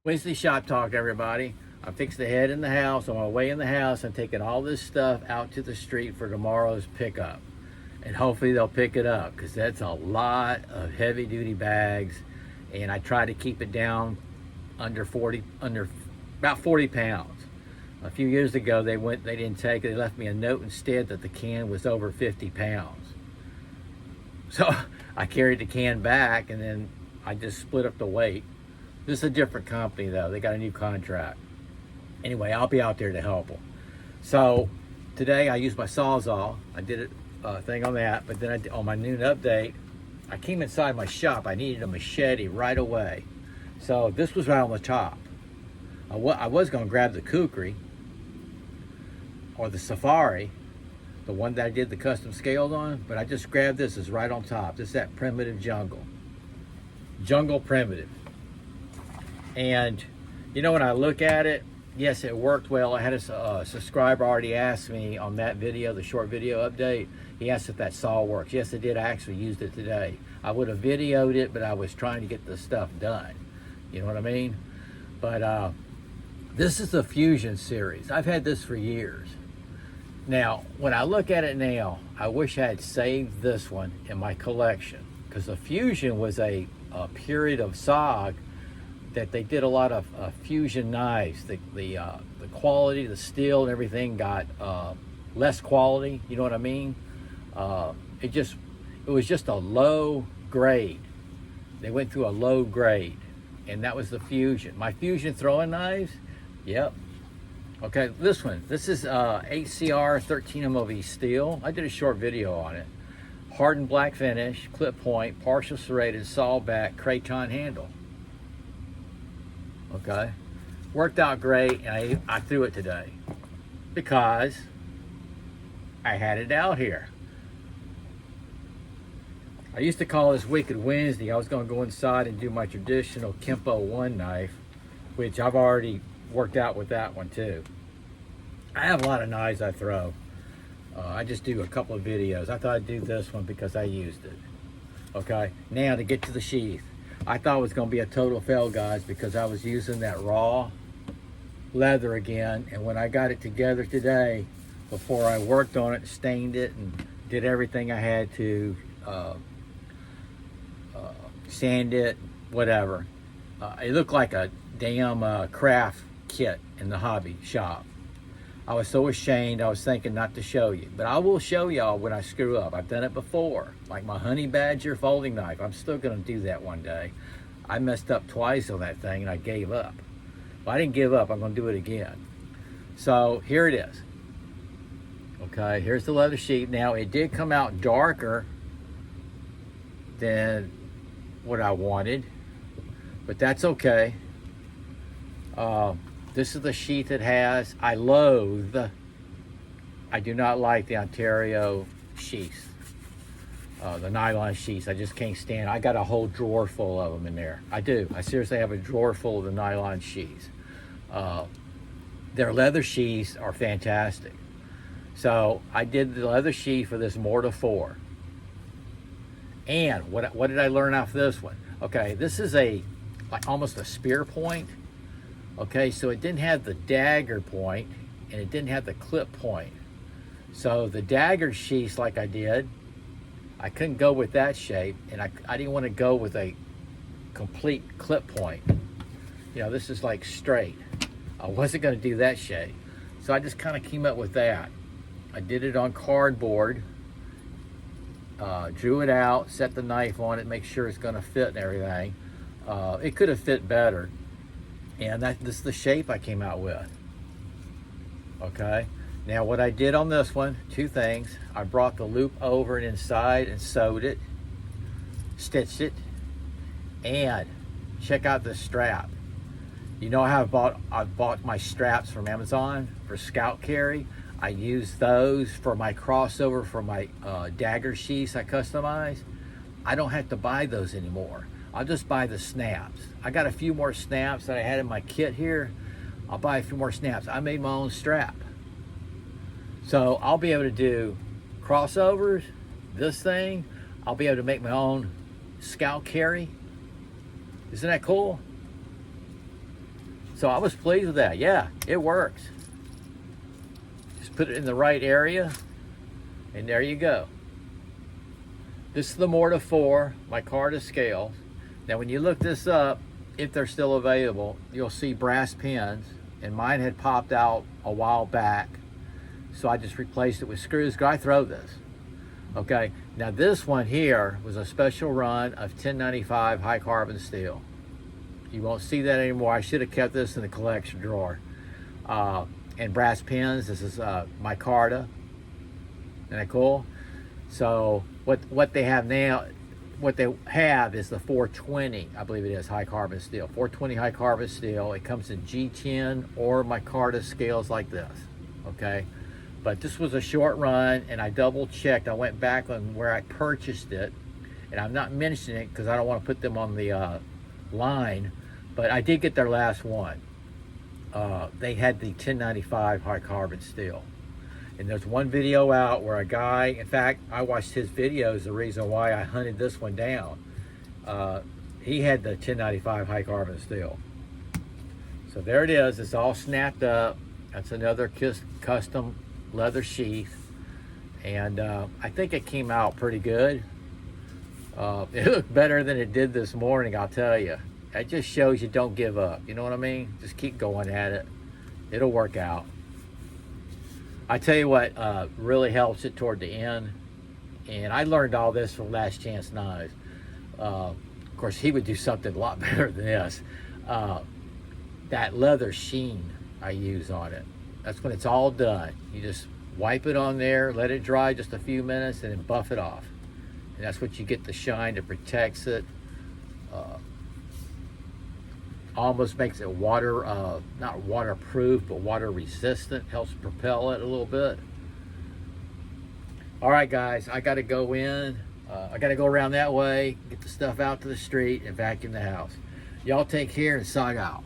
Wednesday shop talk, everybody. I fixed the head in the house. On my way in the house, I'm taking all this stuff out to the street for tomorrow's pickup. And hopefully they'll pick it up because that's a lot of heavy duty bags. And I try to keep it down under about 40 pounds. A few years ago, they didn't take it. They left me a note instead that the can was over 50 pounds. So I carried the can back and then I just split up the weight. This is a different company though. They got a new contract. Anyway, I'll be out there to help them. So today I used my Sawzall. I did a thing on that, but then on my noon update, I came inside my shop. I needed a machete right away. So this was right on the top. I was gonna grab the Kukri or the Safari, the one that I did the custom scales on, but I just grabbed this. It's right on top. This is that primitive jungle primitive. And you know, when I look at it, yes, it worked well. I had a subscriber already asked me on that video, the short video update. He asked if that saw works. Yes, it did. I actually used it today. I would have videoed it, but I was trying to get the stuff done. You know what I mean? But this is the Fusion series. I've had this for years. Now, when I look at it now, I wish I had saved this one in my collection because the Fusion was a period of SOG that they did a lot of fusion knives. The quality, the steel and everything got less quality, you know what I mean? It was just a low grade. They went through a low grade, and that was the Fusion. My Fusion throwing knives, yep. Okay, this is HCR 13 MOV steel. I did a short video on it. Hardened black finish, clip point, partial serrated, saw back, craton handle. Okay, worked out great, and I threw it today because I had it out here. I used to call this Wicked Wednesday. I was going to go inside and do my traditional Kempo 1 knife, which I've already worked out with that one too. I have a lot of knives I throw. I just do a couple of videos. I thought I'd do this one because I used it. Okay, now to get to the sheath. I thought it was going to be a total fail, guys, because I was using that raw leather again. And when I got it together today, before I worked on it, stained it, and did everything I had to, sand it, whatever. It looked like a damn craft kit in the hobby shop. I was so ashamed. I was thinking not to show you, but I will show y'all when I screw up. I've done it before, like my honey badger folding knife. I'm still gonna do that one day. I messed up twice on that thing and I gave up. Well, I didn't give up. I'm gonna do it again. So here it is. Okay, here's the leather sheet. Now it did come out darker than what I wanted, but that's okay. This is the sheath it has. I do not like the Ontario sheaths, the nylon sheaths. I just can't stand it. I got a whole drawer full of them in there. I do. I seriously have a drawer full of the nylon sheaths. Their leather sheaths are fantastic. So I did the leather sheath for this Morta 4. And what did I learn off this one? Okay, this is like almost a spear point. Okay, so it didn't have the dagger point and it didn't have the clip point. So the dagger sheaths like I did, I couldn't go with that shape, and I didn't want to go with a complete clip point. You know, this is like straight. I wasn't going to do that shape. So I just kind of came up with that. I did it on cardboard, drew it out, set the knife on it, make sure it's going to fit and everything. It could have fit better. And this is the shape I came out with. Okay, now what I did on this one, two things. I brought the loop over and inside and sewed it, stitched it, and check out this strap. You know how I've bought my straps from Amazon for scout carry. I use those for my crossover for my dagger sheaths I customize. I don't have to buy those anymore. I'll just buy the snaps. I got a few more snaps that I had in my kit here. I'll buy a few more snaps. I made my own strap. So I'll be able to do crossovers, this thing. I'll be able to make my own scout carry. Isn't that cool? So I was pleased with that. Yeah, it works. Just put it in the right area, and there you go. This is the Morta 4, micarta scales. Now when you look this up, if they're still available, you'll see brass pins, and mine had popped out a while back, so I just replaced it with screws. I throw this. Okay, now this one here was a special run of 1095 high carbon steel. You won't see that anymore. I should have kept this in the collection drawer. And brass pins, this is micarta. Isn't that cool? So what they have now, what they have is the 420, I believe it is, high carbon steel. 420 high carbon steel. It comes in G10 or micarta scales like this, okay? But this was a short run, and I double checked. I went back on where I purchased it, and I'm not mentioning it because I don't want to put them on the line, but I did get their last one. They had the 1095 high carbon steel. And there's one video out where a guy, in fact, I watched his videos, the reason why I hunted this one down. He had the 1095 high carbon steel. So there it is, it's all snapped up. That's another custom leather sheath. And I think it came out pretty good. It looked better than it did this morning, I'll tell you. It just shows you don't give up, you know what I mean? Just keep going at it. It'll work out. I tell you what really helps it toward the end, and I learned all this from Last Chance Knives. Of course, he would do something a lot better than this. That leather sheen I use on it, that's when it's all done. You just wipe it on there, let it dry just a few minutes, and then buff it off. And that's what you get, the shine that protects it. Almost makes it water, not waterproof, but water resistant, helps propel it a little bit. All right, guys, I gotta go in. I gotta go around that way, get the stuff out to the street, and vacuum the house. Y'all take care and sog out.